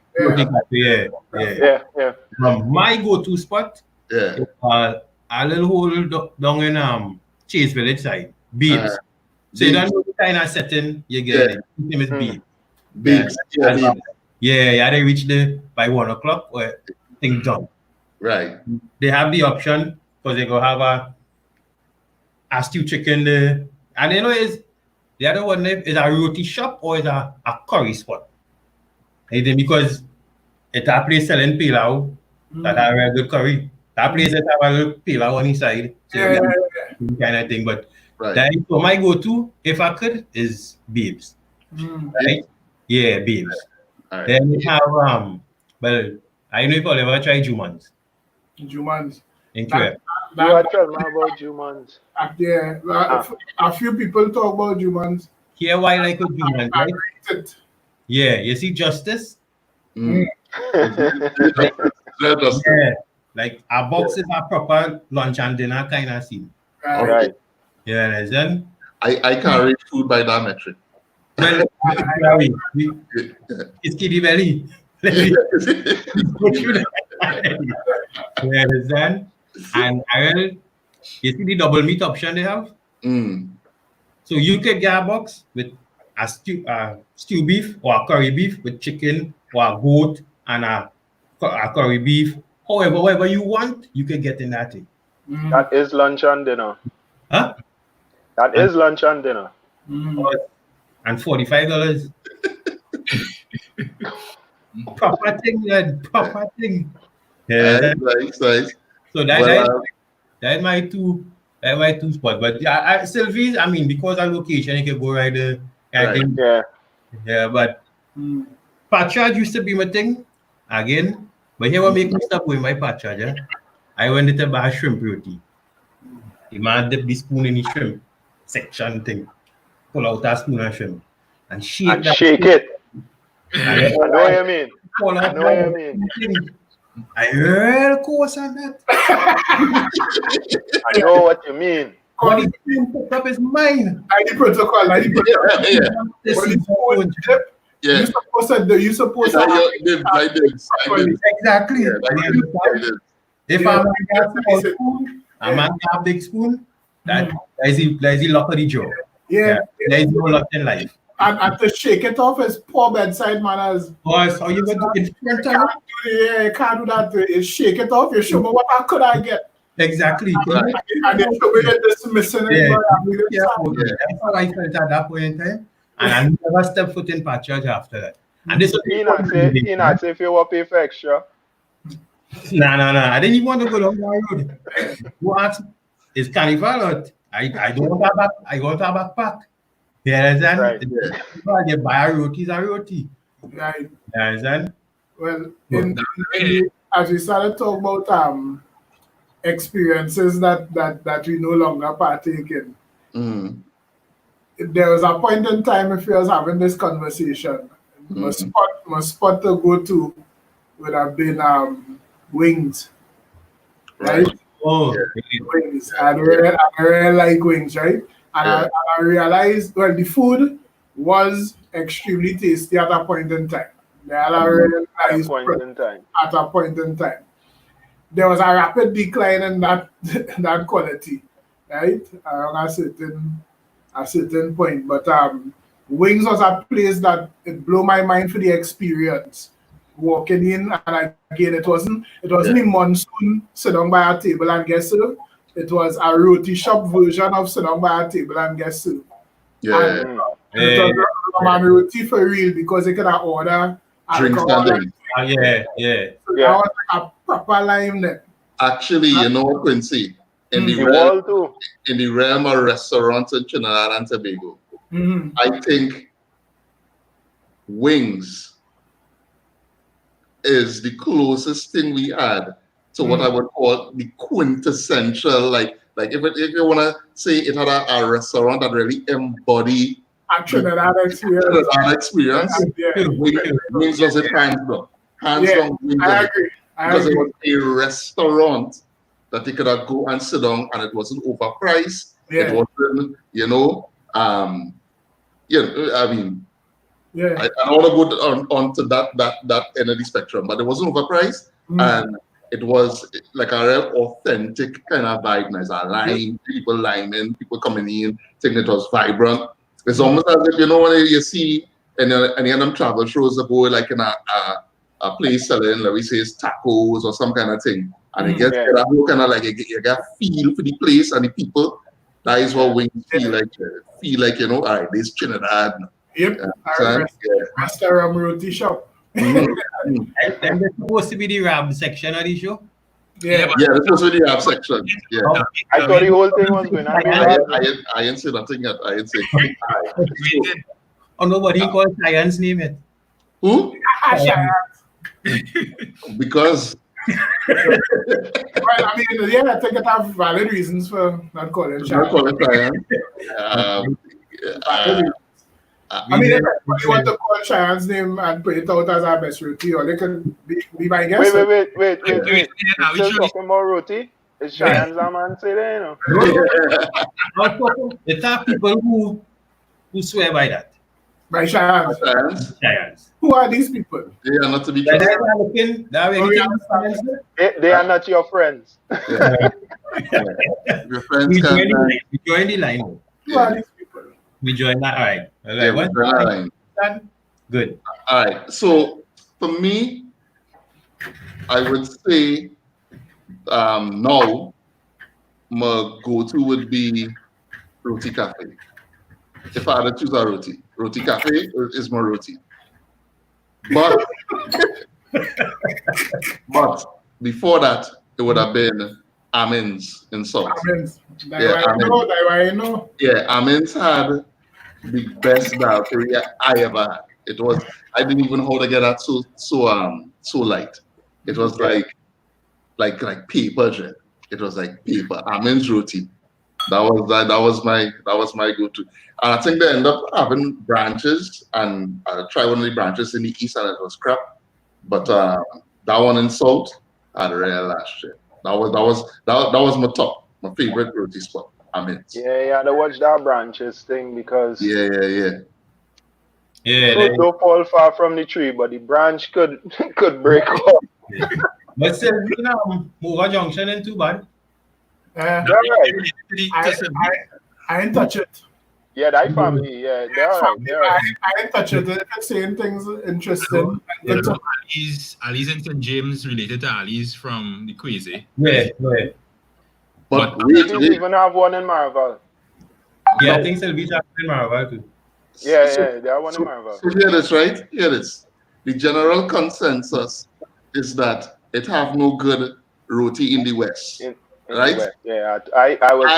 My go-to spot. Yeah. A little hole down in Chase Village side. Beans. So you don't know the kind of setting you get. His name is Beans. Beans. Yeah, they reach there by 1 o'clock or things done. Right. They have the option because they go have a stew chicken there. And you know is the other one is a roti shop or is a curry spot. Because it's a place selling pilau that have a good curry. That place that have a little pilau on the side. So kind of thing. But Right. That so my go-to, if I could, is Babes. Right? Yeah, Babes. Right. Then we have well, I don't know if I'll ever try Jumans. Jumans. Incorrect. You are telling me about Jumans. Yeah, a few people talk about Jumans. Here why I like with Jumans, I right? rate it. Yeah, you see Justice? Mm. Yeah. Like our box is a proper lunch and dinner kind of scene. Right. Yeah, understand? I carry food by that metric. Well, it's kiddie belly. Yeah, understand? And I will, you see the double meat option they have? So you could get a box with a stew beef or a curry beef with chicken or a goat and a curry beef. However, whatever you want, you can get in that thing. That is lunch and dinner. Huh? That is lunch and dinner. And $45. Proper thing, man. Proper thing. Yeah. Nice. So that's my two spots. But Sylvie's, I mean, because of location, you can go right there. Yeah. Yeah, but Patchard used to be my thing again. But here what make me stop with my Patchard, yeah? I went to buy shrimp roti. The man dipped the spoon in the shrimp section thing. Pull out a spoon of shrimp and shake it. I know what you mean. I know what you mean. I real course on that. I know what you mean. What is being put up is mine. I the protocol. Yeah. You supposed to exactly. Yeah, if I'm a small spoon, I'm a big spoon. That is the luck of the job. Yeah. There is no luck in life. And to shake it off is poor bedside manners. Boys, how you going to do it? Yeah, you can't do that. You shake it off. You show me what could I get. Exactly. And then show me you're dismissing it. That's how I felt at that point in time. And I never stepped foot in Patchard after that. And this Enoch, say if you want to pay for extra. No. I didn't even want to go down that road. You ask, is carnival or I don't have back. I go to a backpack. Yeah, right. You buy a roti, is a roti. Right. Yeah, well, as we started talking about experiences that we no longer partake in, there was a point in time if we was having this conversation, my spot to go to would have been Wings, right? Oh, Wings. I really like Wings, right? And I realized, well, the food was extremely tasty at a point in time. At a point in time. There was a rapid decline in that quality, right? Around a certain point. But Wings was a place that it blew my mind for the experience. Walking in, and again, it wasn't a monsoon sit down by a table and get served. It was a roti shop version of sit down by a table and get served. Yeah. It was a roti for real because they could order drinks and yeah. So that was like a proper lime then. Actually, you know, Quincy, in the realm of restaurants in Trinidad and Tobago, I think Wings is the closest thing we had to what I would call the quintessential, like if you want to say it had a restaurant that really embodied Trinidad experience. Wings was it hands down. Hands down. I agree. Because it was a restaurant that they could go and sit down, and it wasn't overpriced. It wasn't, I mean, I don't want to go on to that end of the spectrum, but it wasn't overpriced, and it was like a real authentic kind of vibe. There's a line, people lining, people coming in, thinking it was vibrant. It's almost as if, when you see any of them travel shows that go like in a place selling, like we say, tacos or some kind of thing, and it gets that whole kind of like you get feel for the place and the people. That is what Wings feel like. All right, this Trinidad. Yep. Master Roti shop. And there's supposed to be the ram section of the show. Yeah. Yeah, this was when you have sections. Yeah. I thought the whole thing was going to be I didn't say nothing yet. I didn't say. Oh, nobody called Cheyenne name yet. Who? Because. Well, I mean, yeah, I think it have valid reasons for not calling Cheyenne. I mean, if you want to call Cheyenne's name and put it out as our best roti, or they can be my guest. Wait. We're still talking about roti? Is Cheyenne's a man say that, It's our people who swear by that. By Cheyenne. Who are these people? They are not to be trusted. They are not your friends. Your friends can join the line. Who are these people? We join that. All right. Good. All right. So for me, I would say now my go-to would be Roti Cafe. If I had to choose a Roti Cafe is my roti. But before that, it would have been Amin's in South. Amin's had the best dal curry I ever had. It was, I didn't even know how to get that so light. It was like paper dread. It was like paper. Amin's roti. That was my go-to. And I think they end up having branches, and I tried one of the branches in the east and it was crap. But that one in South I had a real last year. That was my top, my favorite roti spot. Yeah, to watch that branches thing because yeah. Don't fall far from the tree, but the branch could break off. But still, Mova Junction ain't too bad. I ain't touch it. Yeah, that family. Yeah, they're all right. I ain't touch it. It's saying things interesting. Ali's in St. James related to Ali's from the Quasi. Yeah. But we even have one in Marval. Yeah, I think Selby's have in Marval too. Yeah, they have one in Marval. So hear this, right? Hear this. The general consensus is that it have no good roti in the West. Right? West. Yeah, I was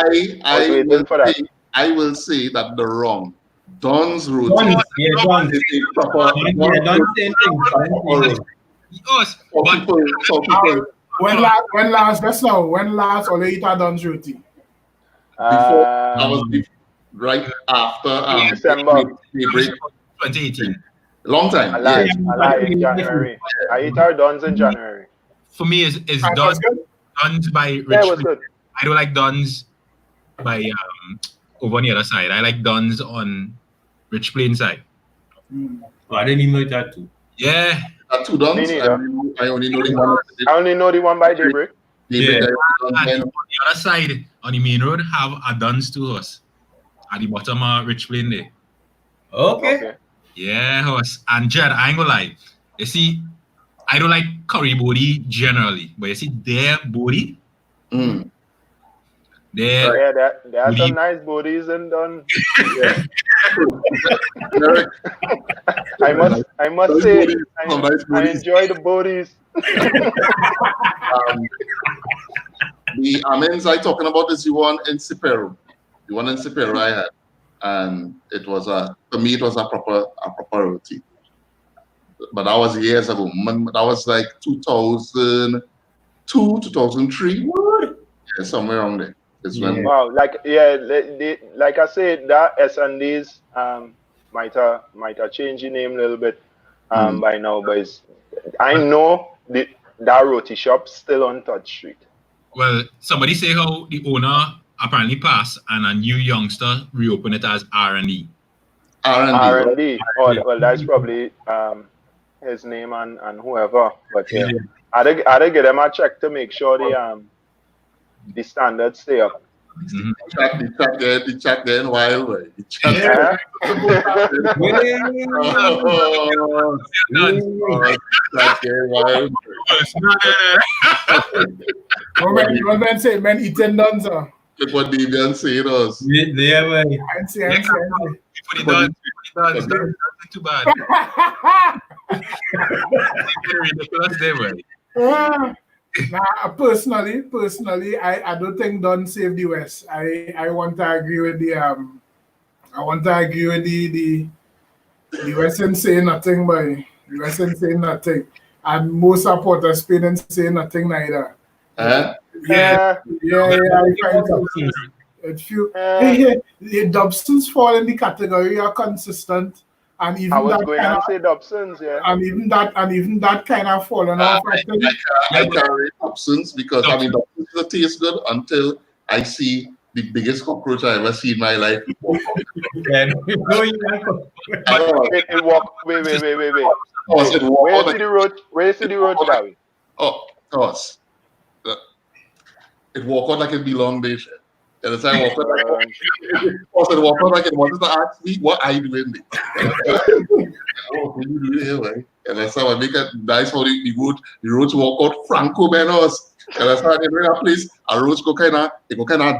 waiting for that. I will say that they're wrong. Don's roti. Don's When last or later Don's roti? Before I was right after December break 2018. Long time. I lied in January. I eat our Don's in January. For me, it's Don's by Rich. Yeah, it was good. I don't like Don's by over on the other side. I like Don's on Rich Plain side. Oh, I didn't even know that too. Yeah. Two Don's. I only know the one. I only know the one by Daybreak. Yeah. On the other side, on the main road, have a Don's to us at the bottom of Rich Plain there. Okay. Yeah, horse. And Jed, I ain't gonna lie. You see, I don't like curry body generally, but you see their body. There are some nice bodies in Don. Yeah. I must say, I enjoy the bodies. The Amens I talking about is the one in Sipero. The one in Sipero I had, and it was for me it was a proper roti. But that was years ago. That was like 2002, 2003. Yeah, somewhere around there. Wow, like I said, that S&D's might have changed the name a little bit by now, but I know that roti shop still on Touch Street. Well, somebody say how the owner apparently passed and a new youngster reopened it as R&D. R&D. Well, that's probably his name and whoever. But yeah, I'd get them a check to make sure the standards stay up. The chat getting wild, way. The chat. What man say? Men eating Don's. Look what Devian said us. Yeah, man. I see. Put it down. It's not too bad. Ridiculous, they way. Nah, personally, I don't think Don saved the West. I want to agree with the the West ain't saying nothing, boy. The West ain't saying nothing. And most supporters Spain ain't saying nothing neither. Yeah. I find it few. The Dobsons fall in the category of consistent, and even I was that going kind to of, say Dobsons, yeah. and even that kind of fallen off. I can't rate Dobsons because I mean Dobsons taste good until I see the biggest cockroach I ever see in my life. It walk. Wait. Where you see the road? Where you see the road, David? Oh, course. It walk out like it belong there. And the time walk out like it wanted to ask me what I doing there. Oh, what you doing here, right? And that's how I make it nice for the road to walk out Franco Benos. And that's how I get rid of that place. A road go kind of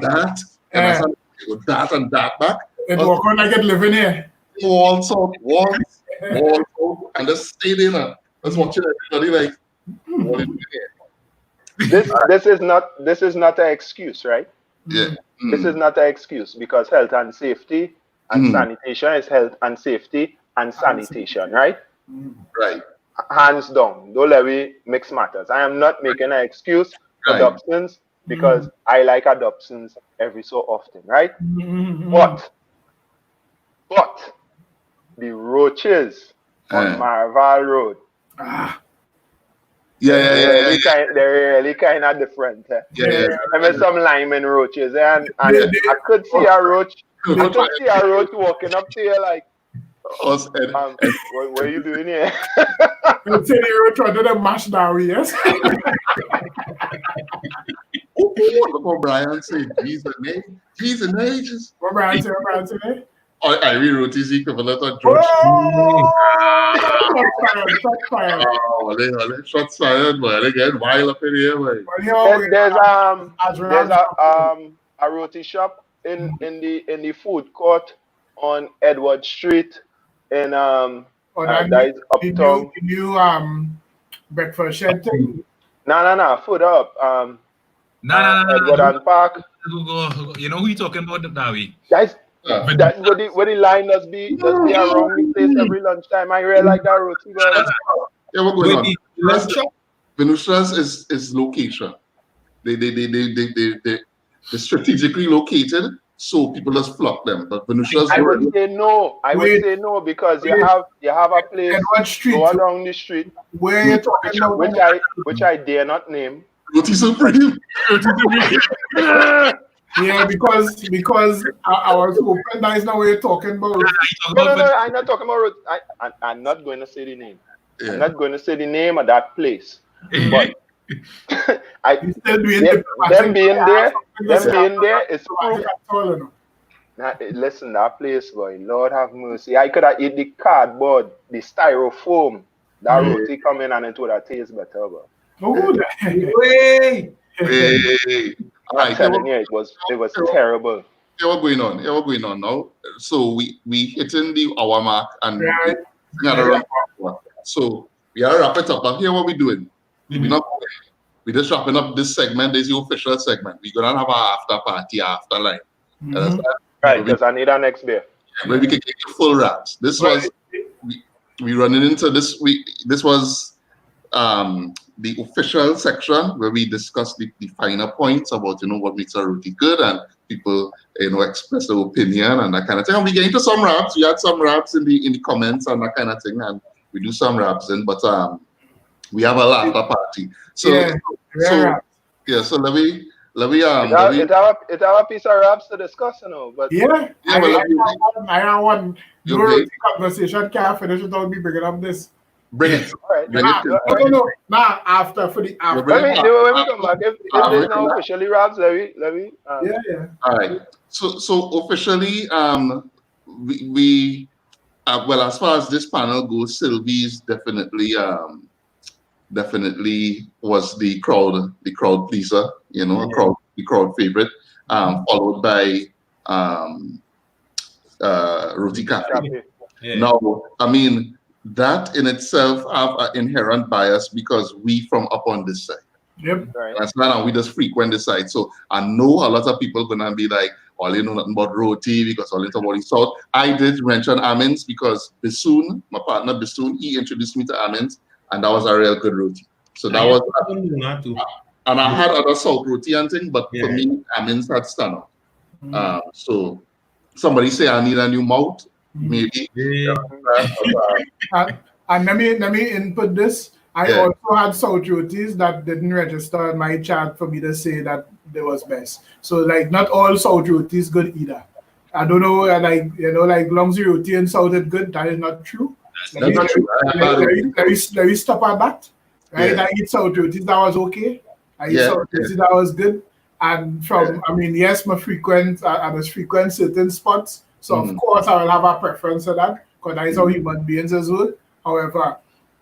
dart. And that's how it go dart and dart back. It walk out like it living here. Walls out, and just stay there. Just watching everybody like, what are you doing here? This is not an excuse, right? Yeah. This is not an excuse because health and safety and sanitation is health and safety and sanitation, right? Right. Hands down. Don't let me mix matters. I am not making an excuse for adoptions because I like adoptions every so often, right? But the roaches on Marval Road. They're really kind of different. I mean, some lineman roaches, and I could see a roach. I could see a roach walking up to you like, what are you doing here? You say the roach under the mash down, yes? Look what Brian said. He's an ages. What Brian said? I rewrote his equivalent of George. Shots fired. Shots fired, boy. They get wild up in here, boy. There's a roti shop in the food court on Edward Street in that is uptown. The new breakfast shed thing. No, food up. Edward and Park. You know who you talking about, Davi? Guys. That's where the line does be around the place every lunchtime. I really like that roti. Yeah, what's going on? Venustra's is location. They're strategically located so people just flock them. But Venustra's I would say no because you have a place go around the street where you talking about which I dare not name. Roti Supreme. Yeah, because I was hoping that is not what you're talking about. No, I'm not talking about. I'm not going to say the name. Yeah. I'm not going to say the name of that place. But them being there is proof. Now, listen, that place, boy, Lord have mercy. I could have eat the cardboard, the styrofoam. That roti come in and it would have tasted better, bro. Way. I'm telling you, it was terrible. Yeah, what's going on now? So we hitting the hour mark and so we are wrap it up. But here what we doing? We're just wrapping up this segment. This is the official segment. We're gonna have our after party after line. Right, because I need our next beer. Where we can get the full wraps. This was we running into this week. This was the official section where we discuss the finer points about what makes a roti good and people express their opinion and that kind of thing. And we get into some raps. We had some raps in the comments and that kind of thing, and we do some raps in, but we have a laughter party. So so let me it have a piece of raps to discuss, but I have one. Your conversation can't finish without me bringing up this. Bring it. All right. No. After for the after. When we come back, if there's no officially raps, let me. All right. So officially, we well, as far as this panel goes, Sylvie's definitely was the crowd pleaser, the crowd favorite, followed by Roti Cafe. Yeah. Now, I mean, that in itself have an inherent bias because we from up on this side. Yep. Right. And we just frequent the site. So I know a lot of people gonna be like, all you know nothing about roti because all you know about the South. I did mention almonds because Bisoon, my partner Bisoon, he introduced me to almonds, and that was a real good roti. So that was, and I had other South roti and thing, but for me, almonds had stand out. So somebody say I need a new mouth, maybe. And let me input this. I also had South rotis that didn't register in my chat for me to say that they was best. So like not all South rotis good either. I don't know, like Long's roti and South is good. That is not true. Let me stop at that. Right? I eat South rotis, that was okay. I eat South rotis, that was good. And from I mean, yes, I must frequent certain spots. So of course I will have a preference for that because that is how human beings as well. However,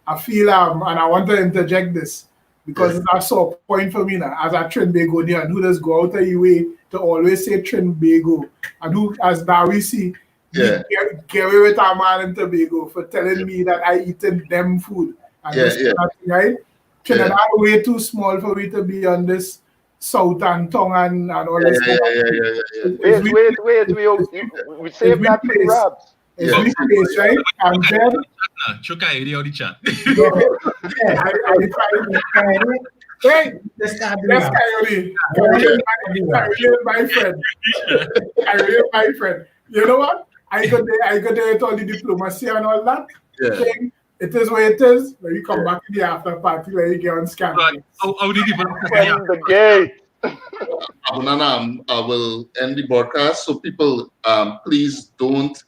I feel and I want to interject this because it's a sore point for me now as a Trinbagonian who does go out of your way to always say Trinbago and who, as now we see, get away with a man in Tobago for telling me that I eaten them food. And right? Trinidad way too small for me to be on this South and tongue and all this. Wait, we saved that for grabs. It's weekdays, right? And then Chuka, you the chat. Yes, Coyote. My friend. My friend. You know what? I got there with all the diplomacy and all that. Thing. It is what it is. When you come back in the after party, where you get on scam. How did you the gate? I will end the broadcast. So people, please don't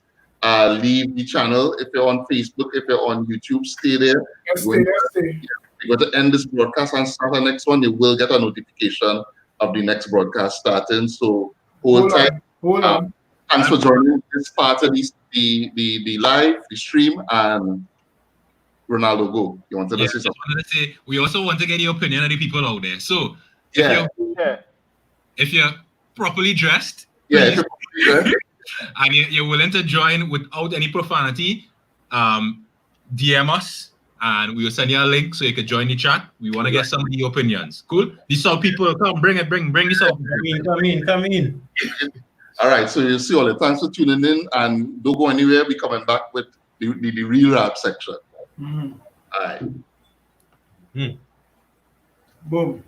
leave the channel. If you're on Facebook, if you're on YouTube, stay there. We're going to end this broadcast and start the next one. You will get a notification of the next broadcast starting. So hold tight. Hold on. Thanks for joining this part of the live, the stream, and Ronaldo, go. You wanted to say something? I wanted to say, we also want to get your opinion of the people out there. So if you're properly dressed, and you're willing to join without any profanity, DM us and we will send you a link so you can join the chat. We want to get some of your opinions. Cool? These are people, come, bring this up. Come in. All right, so you see all the thanks for tuning in and don't go anywhere. We're coming back with the real rap section. All right. Boom.